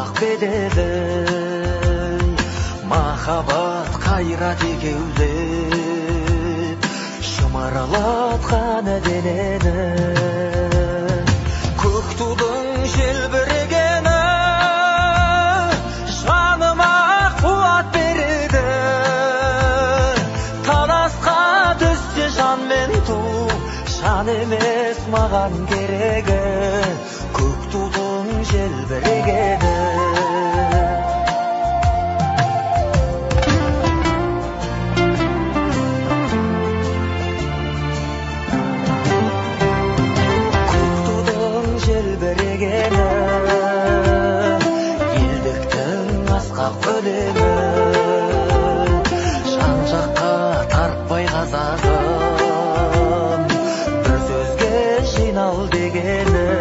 асқақ бедері, махаббат қайрат екеулеп шымырлатқан денені. Көк тудың желбірегені жаныма қуат береді. Таласқа түссе жан мен ту, жан емес маған керегі. Көк тудың желбірегені. Елдіктің асқақ өлеңі, жан жаққа тартпай қазағым, бір сөзге жинал дегені.